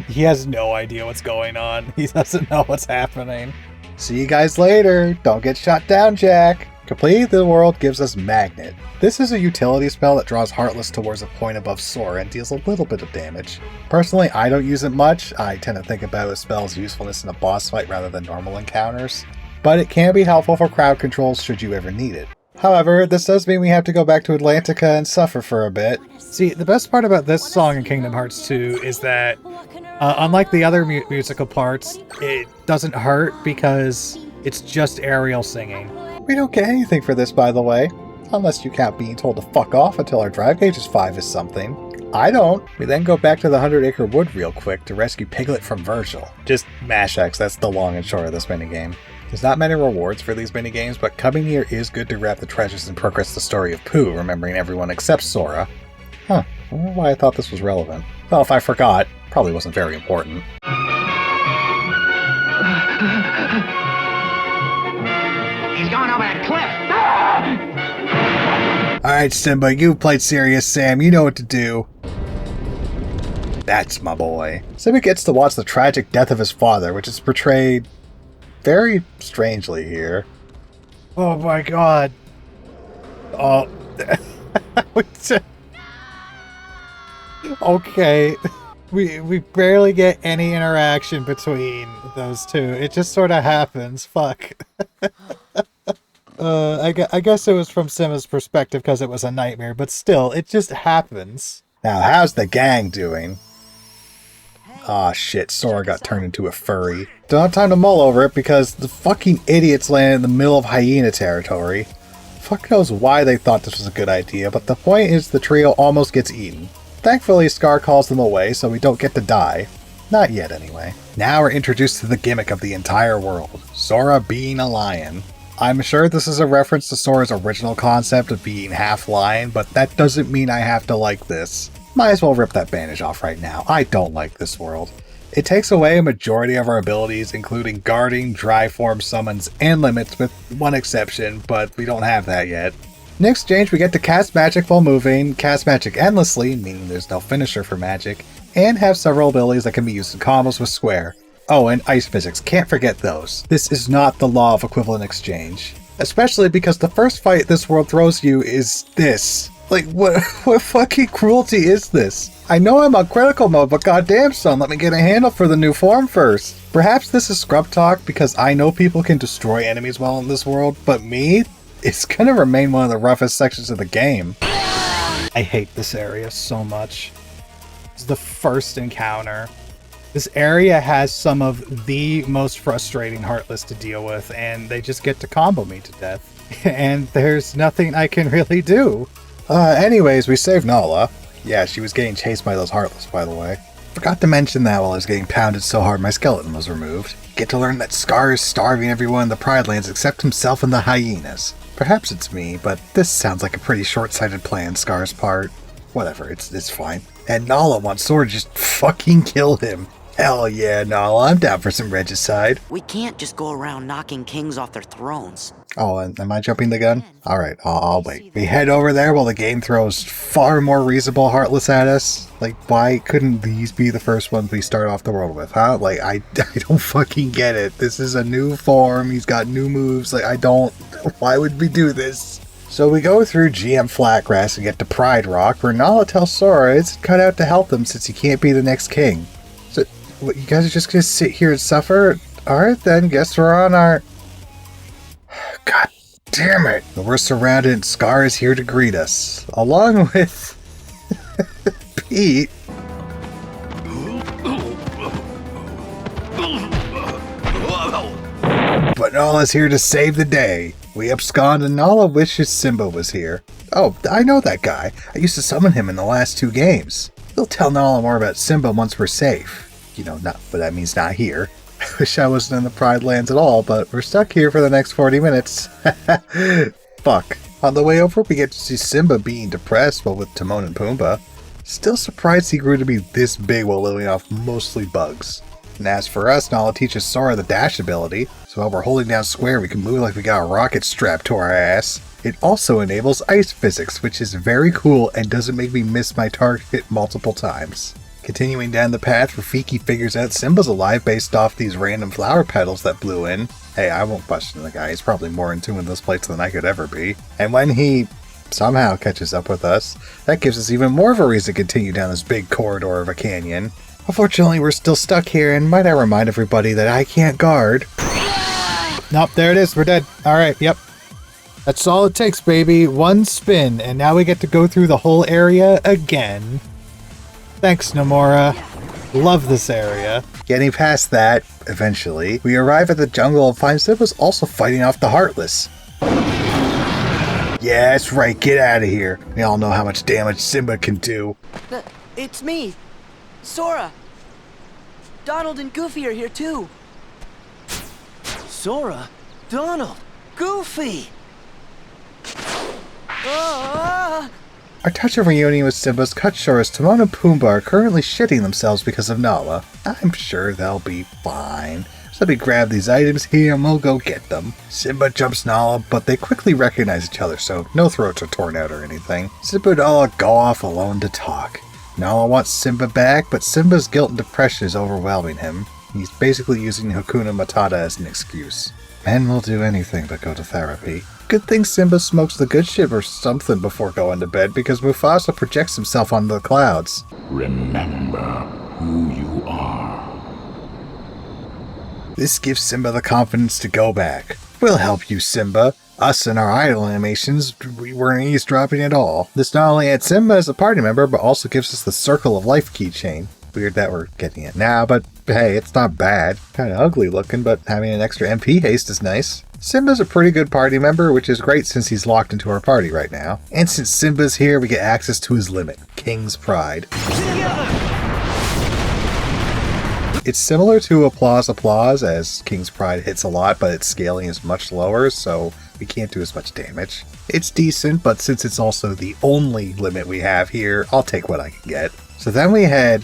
He has no idea what's going on. He doesn't know what's happening. See you guys later. Don't get shot down, Jack. Completing the world gives us Magnet. This is a utility spell that draws Heartless towards a point above Sora and deals a little bit of damage. Personally, I don't use it much. I tend to think about a spell's usefulness in a boss fight rather than normal encounters. But it can be helpful for crowd controls should you ever need it. However, this does mean we have to go back to Atlantica and suffer for a bit. See, the best part about this song in Kingdom Hearts 2 is that, unlike the other musical parts, it doesn't hurt because it's just Ariel singing. We don't get anything for this, by the way. Unless you count being told to fuck off until our drive gauge is 5 is something. I don't. We then go back to the 100 Acre Wood real quick to rescue Piglet from Virgil. Just mash X, that's the long and short of this minigame. There's not many rewards for these minigames, but coming here is good to grab the treasures and progress the story of Pooh, remembering everyone except Sora. Huh, I wonder why I thought this was relevant. Well, if I forgot, probably wasn't very important. He's going over that cliff! Alright, Simba, you've played Serious Sam, you know what to do. That's my boy. Simba gets to watch the tragic death of his father, which is portrayed very strangely here. Oh my god. Oh. Okay. We barely get any interaction between those two. It just sort of happens. Fuck. I guess it was from Simba's perspective because it was a nightmare, but still, it just happens. Now, how's the gang doing? Aw shit, Sora got turned into a furry. Don't have time to mull over it because the fucking idiots landed in the middle of hyena territory. Fuck knows why they thought this was a good idea, but the point is the trio almost gets eaten. Thankfully, Scar calls them away so we don't get to die. Not yet, anyway. Now we're introduced to the gimmick of the entire world, Sora being a lion. I'm sure this is a reference to Sora's original concept of being half lion, but that doesn't mean I have to like this. Might as well rip that bandage off right now. I don't like this world. It takes away a majority of our abilities, including guarding, dry form summons, and limits, with one exception, but we don't have that yet. In exchange, we get to cast magic while moving, cast magic endlessly, meaning there's no finisher for magic, and have several abilities that can be used in combos with Square. Oh, and ice physics, can't forget those. This is not the law of equivalent exchange. Especially because the first fight this world throws you is this. Like, what fucking cruelty is this? I know I'm on critical mode, but goddamn son, let me get a handle for the new form first. Perhaps this is scrub talk because I know people can destroy enemies well in this world, but me? It's gonna remain one of the roughest sections of the game. I hate this area so much. It's the first encounter. This area has some of the most frustrating Heartless to deal with, and they just get to combo me to death. And there's nothing I can really do. Anyways, we saved Nala. Yeah, she was getting chased by those Heartless, by the way. Forgot to mention that while I was getting pounded so hard my skeleton was removed. Get to learn that Scar is starving everyone in the Pride Lands except himself and the hyenas. Perhaps it's me, but this sounds like a pretty short-sighted plan, Scar's part. Whatever, it's fine. And Nala wants Sora to just fucking kill him. Hell yeah, Nala, I'm down for some regicide. We can't just go around knocking kings off their thrones. Oh, and am I jumping the gun? Alright, I'll wait. We head over there while the game throws far more reasonable Heartless at us. Like, why couldn't these be the first ones we start off the world with, huh? Like, I don't fucking get it. This is a new form, he's got new moves, like, why would we do this? So we go through GM Flatgrass and get to Pride Rock, where Nala tells Sora it's cut out to help him since he can't be the next king. So, what, you guys are just gonna sit here and suffer? Alright then, guess we're on our... God damn it! We're surrounded and Scar is here to greet us, along with... Pete. But Nala's here to save the day. We abscond and Nala wishes Simba was here. Oh, I know that guy. I used to summon him in the last 2 games. He'll tell Nala more about Simba once we're safe. You know, but that means not here. I wish I wasn't in the Pride Lands at all, but we're stuck here for the next 40 minutes. Fuck. On the way over, we get to see Simba being depressed while with Timon and Pumbaa. Still surprised he grew to be this big while living off mostly bugs. And as for us, Nala teaches Sora the dash ability, so while we're holding down square we can move like we got a rocket strapped to our ass. It also enables ice physics, which is very cool and doesn't make me miss my target multiple times. Continuing down the path, Rafiki figures out Simba's alive based off these random flower petals that blew in. Hey, I won't question the guy, he's probably more in tune with this place than I could ever be. And when he somehow catches up with us, that gives us even more of a reason to continue down this big corridor of a canyon. Unfortunately, we're still stuck here, and might I remind everybody that I can't guard. Nope, there it is, we're dead. Alright, yep. That's all it takes, baby. 1 spin, and now we get to go through the whole area again. Thanks, Nomura. Love this area. Getting past that, eventually, we arrive at the jungle and find Simba's also fighting off the Heartless. Yeah, that's right, get out of here. We all know how much damage Simba can do. It's me, Sora. Donald and Goofy are here too. Sora? Donald? Goofy? Our touch of reunion with Simba's cut short as Timon and Pumbaa are currently shitting themselves because of Nala. I'm sure they'll be fine. So let me grab these items here and we'll go get them. Simba jumps Nala, but they quickly recognize each other, so no throats are torn out or anything. Simba and Nala go off alone to talk. Nala wants Simba back, but Simba's guilt and depression is overwhelming him. He's basically using Hakuna Matata as an excuse. Men will do anything but go to therapy. Good thing Simba smokes the good shit or something before going to bed, because Mufasa projects himself onto the clouds. Remember who you are. This gives Simba the confidence to go back. We'll help you, Simba. Us and our idol animations, we weren't eavesdropping at all. This not only adds Simba as a party member, but also gives us the Circle of Life keychain. Weird that we're getting it now, but hey, it's not bad. Kinda ugly looking, but having an extra MP haste is nice. Simba's a pretty good party member, which is great since he's locked into our party right now. And since Simba's here, we get access to his limit, King's Pride. It's similar to Applause, as King's Pride hits a lot, but its scaling is much lower, so we can't do as much damage. It's decent, but since it's also the only limit we have here, I'll take what I can get. So then we head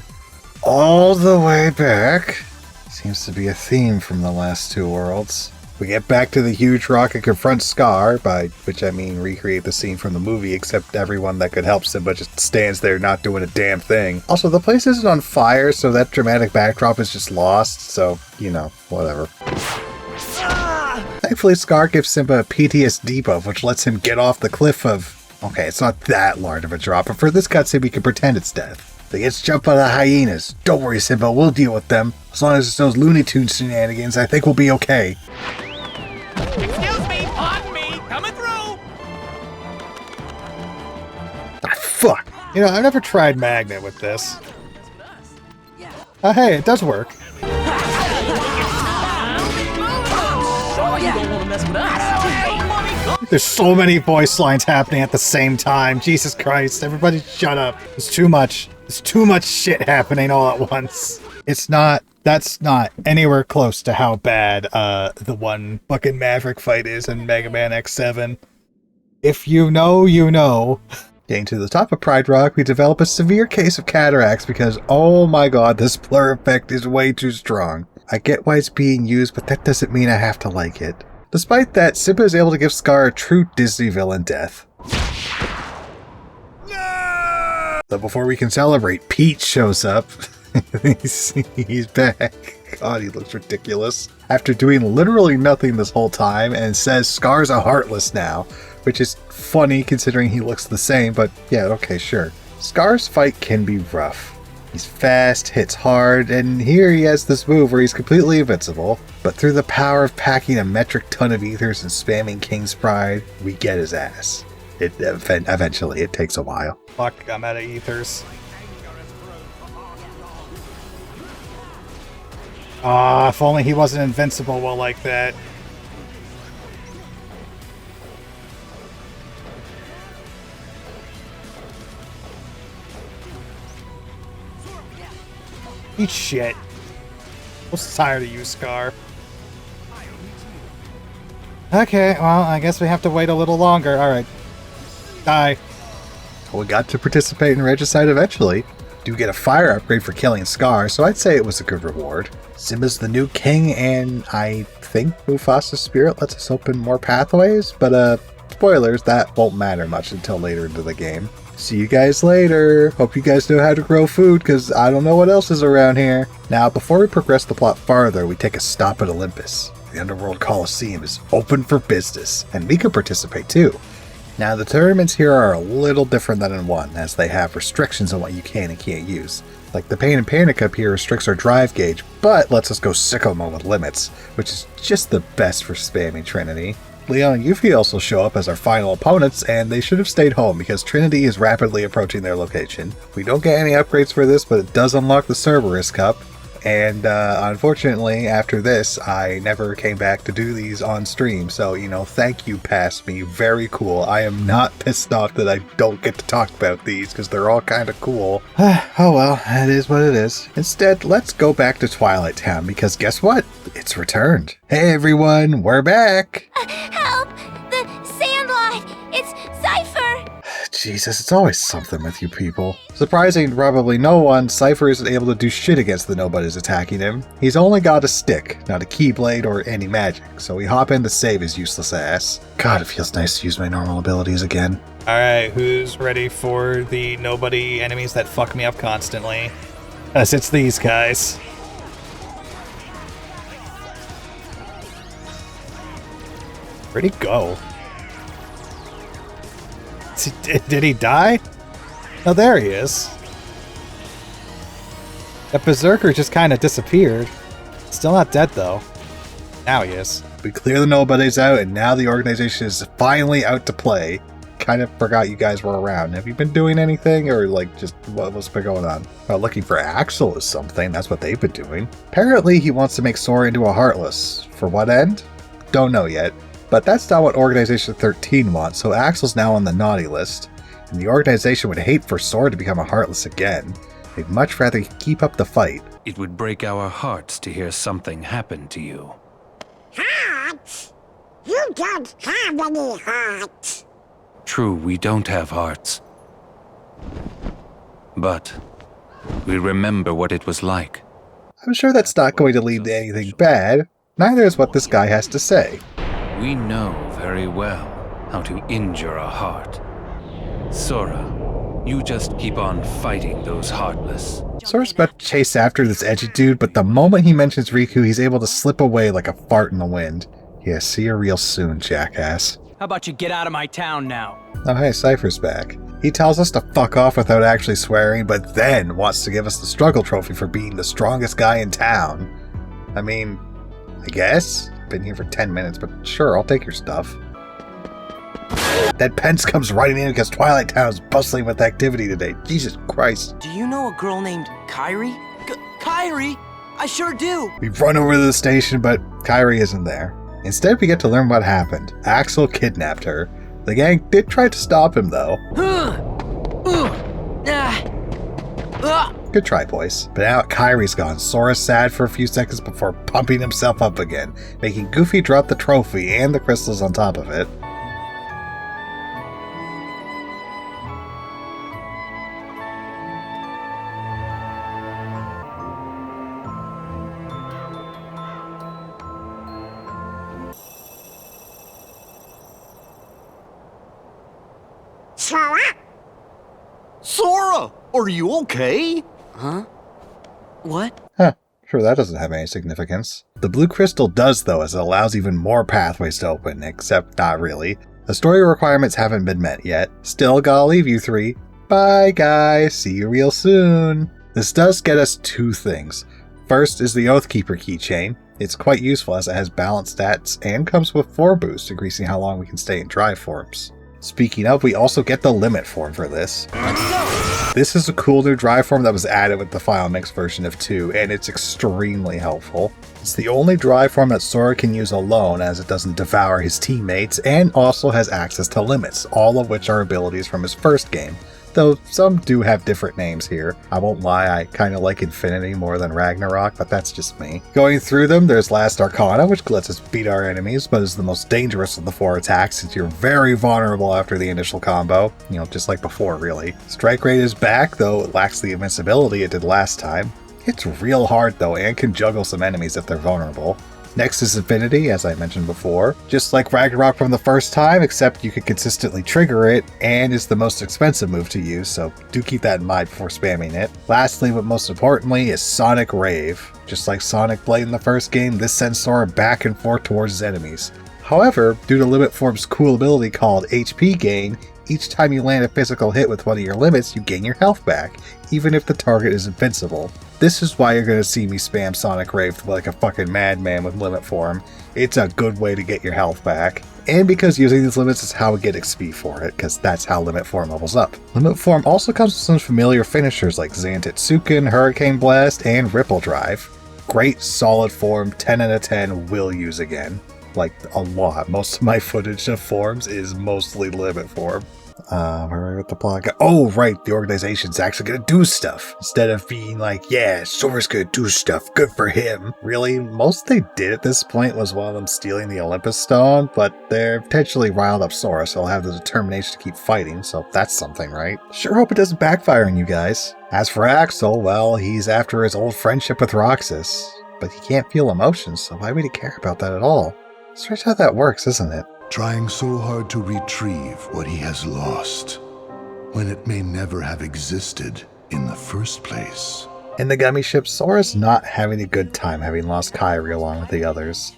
all the way back. Seems to be a theme from the last 2 worlds. We get back to the huge rock and confront Scar, by which I mean recreate the scene from the movie, except everyone that could help Simba just stands there not doing a damn thing. Also, the place isn't on fire, so that dramatic backdrop is just lost, so, you know, whatever. Thankfully, Scar gives Simba a PTSD buff, which lets him get off the cliff of... Okay, it's not that large of a drop, but for this cutscene we can pretend it's death. They get jumped by the hyenas. Don't worry, Simba, we'll deal with them. As long as it's those Looney Tunes shenanigans, I think we'll be okay. Excuse me, pardon me, coming through. Ah, fuck. You know, I've never tried Magnet with this. Oh, hey, it does work. Sure you don't want to mess with us. There's so many voice lines happening at the same time. Jesus Christ, everybody shut up. It's too much. There's too much shit happening all at once. That's not anywhere close to how bad the one fucking Maverick fight is in Mega Man X7. If you know, you know. Getting to the top of Pride Rock, we develop a severe case of cataracts because, oh my god, this blur effect is way too strong. I get why it's being used, but that doesn't mean I have to like it. Despite that, Simba is able to give Scar a true Disney villain death. No! But before we can celebrate, Pete shows up. He's back. God, he looks ridiculous. After doing literally nothing this whole time and says Scar's a Heartless now. which is funny considering he looks the same, but yeah, okay, sure. Scar's fight can be rough. He's fast, hits hard, and here he has this move where he's completely invincible, but through the power of packing a metric ton of ethers and spamming King's Pride, we get his ass. Eventually, it takes a while. Fuck, I'm out of ethers. Ah, if only he wasn't invincible well like that. Eat shit. I'm so tired of you, Scar. Okay, well, I guess we have to wait a little longer. Alright. Die. We got to participate in Regicide eventually. Do get a fire upgrade for killing Scar, so I'd say it was a good reward. Simba's the new king, and I think Mufasa's spirit lets us open more pathways, but spoilers, that won't matter much until later into the game. See you guys later. Hope you guys know how to grow food, because I don't know what else is around here. Now, before we progress the plot farther, we take a stop at Olympus. The Underworld Coliseum is open for business, and we can participate too. Now, the tournaments here are a little different than in 1, as they have restrictions on what you can and can't use. Like the Pain and Panic up here restricts our drive gauge, but lets us go sicko mode with limits, which is just the best for spamming Trinity. Leon and Yuffie also show up as our final opponents, and they should have stayed home because Trinity is rapidly approaching their location. We don't get any upgrades for this, but it does unlock the Cerberus Cup, and unfortunately, after this, I never came back to do these on stream, so, you know, thank you, past me, very cool. I am not pissed off that I don't get to talk about these, because they're all kind of cool. Oh well, it is what it is. Instead, let's go back to Twilight Town, because guess what? It's returned. Hey everyone, we're back! Help! The Sandlot! It's Cypher! Jesus, it's always something with you people. Surprising to probably no one, Cypher isn't able to do shit against the nobodies attacking him. He's only got a stick, not a keyblade or any magic, so we hop in to save his useless ass. God, it feels nice to use my normal abilities again. Alright, who's ready for the nobody enemies that fuck me up constantly? Yes, it's these guys. Where'd he go? Did he die? Oh, there he is. That berserker just kind of disappeared. Still not dead, though. Now he is. We clear the nobodies out, and now the organization is finally out to play. Kind of forgot you guys were around. Have you been doing anything, or like just what's been going on? Well, looking for Axel is something. That's what they've been doing. Apparently, he wants to make Sora into a Heartless. For what end? Don't know yet. But that's not what Organization 13 wants, so Axel's now on the naughty list. And the organization would hate for Sora to become a Heartless again. They'd much rather keep up the fight. It would break our hearts to hear something happen to you. Hearts? You don't have any hearts. True, we don't have hearts. But we remember what it was like. I'm sure that's not going to lead to anything bad. Neither is what this guy has to say. We know very well how to injure a heart. Sora, you just keep on fighting those Heartless. Sora's about to chase after this edgy dude, but the moment he mentions Riku, he's able to slip away like a fart in the wind. Yeah, see you real soon, jackass. How about you get out of my town now? Oh hey, Cypher's back. He tells us to fuck off without actually swearing, but then wants to give us the struggle trophy for being the strongest guy in town. I mean, I guess? Been here for 10 minutes, but sure, I'll take your stuff. That Pence comes riding in because Twilight Town is bustling with activity today. Jesus Christ. Do you know a girl named Kyrie? Kyrie? I sure do! We run over to the station, but Kyrie isn't there. Instead, we get to learn what happened. Axel kidnapped her. The gang did try to stop him, though. Good try, boys. But now Kyrie's gone. Sora's sad for a few seconds before pumping himself up again, making Goofy drop the trophy and the crystals on top of it. Sora? Sora! Are you okay? Huh? What? Huh. Sure, that doesn't have any significance. The blue crystal does, though, as it allows even more pathways to open, except not really. The story requirements haven't been met yet. Still gotta leave you three. Bye guys, see you real soon. This does get us two things. First is the Oathkeeper keychain. It's quite useful as it has balanced stats and comes with 4 boosts, increasing how long we can stay in dry forms. Speaking of, we also get the limit form for this. This is a cool new dry form that was added with the Final Mix version of 2, and it's extremely helpful. It's the only dry form that Sora can use alone, as it doesn't devour his teammates, and also has access to limits, all of which are abilities from his first game. Though some do have different names here. I won't lie, I kinda like Infinity more than Ragnarok, but that's just me. Going through them, there's Last Arcana, which lets us beat our enemies, but is the most dangerous of the 4 attacks since you're very vulnerable after the initial combo. You know, just like before, really. Strike Rate is back, though it lacks the invincibility it did last time. It's real hard though, and can juggle some enemies if they're vulnerable. Next is Infinity, as I mentioned before. Just like Ragnarok from the first time, except you can consistently trigger it, and is the most expensive move to use, so do keep that in mind before spamming it. Lastly, but most importantly, is Sonic Rave. Just like Sonic Blade in the first game, this sends Sora back and forth towards his enemies. However, due to Limit Form's cool ability called HP Gain, each time you land a physical hit with one of your limits, you gain your health back, even if the target is invincible. This is why you're going to see me spam Sonic Rave like a fucking madman with Limit Form. It's a good way to get your health back. And because using these limits is how we get XP for it, because that's how Limit Form levels up. Limit Form also comes with some familiar finishers like Zantetsuken, Hurricane Blast, and Ripple Drive. Great solid form, 10 out of 10, will use again. Like, a lot. Most of my footage of forms is mostly Limit Form. Where are we with the plot? Oh, right, the organization's actually gonna do stuff. Instead of being like, yeah, Sora's gonna do stuff, good for him. Really, most they did at this point was one of them stealing the Olympus Stone, but they're potentially riled up Sora, so he'll have the determination to keep fighting, so that's something, right? Sure hope it doesn't backfire on you guys. As for Axel, well, he's after his old friendship with Roxas, but he can't feel emotions, so why would he care about that at all? That's right how that works, isn't it? Trying so hard to retrieve what he has lost, when it may never have existed in the first place. In the gummy ship, Sora's not having a good time having lost Kairi along with the others.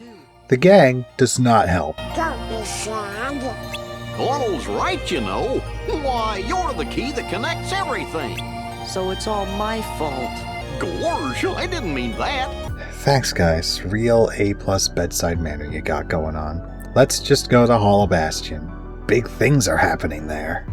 The gang does not help. Don't be sad. Donald's right, you know. Why, you're the key that connects everything. So it's all my fault. Gorge, I didn't mean that. Thanks, guys. Real A+ bedside manner you got going on. Let's just go to Hollow Bastion. Big things are happening there.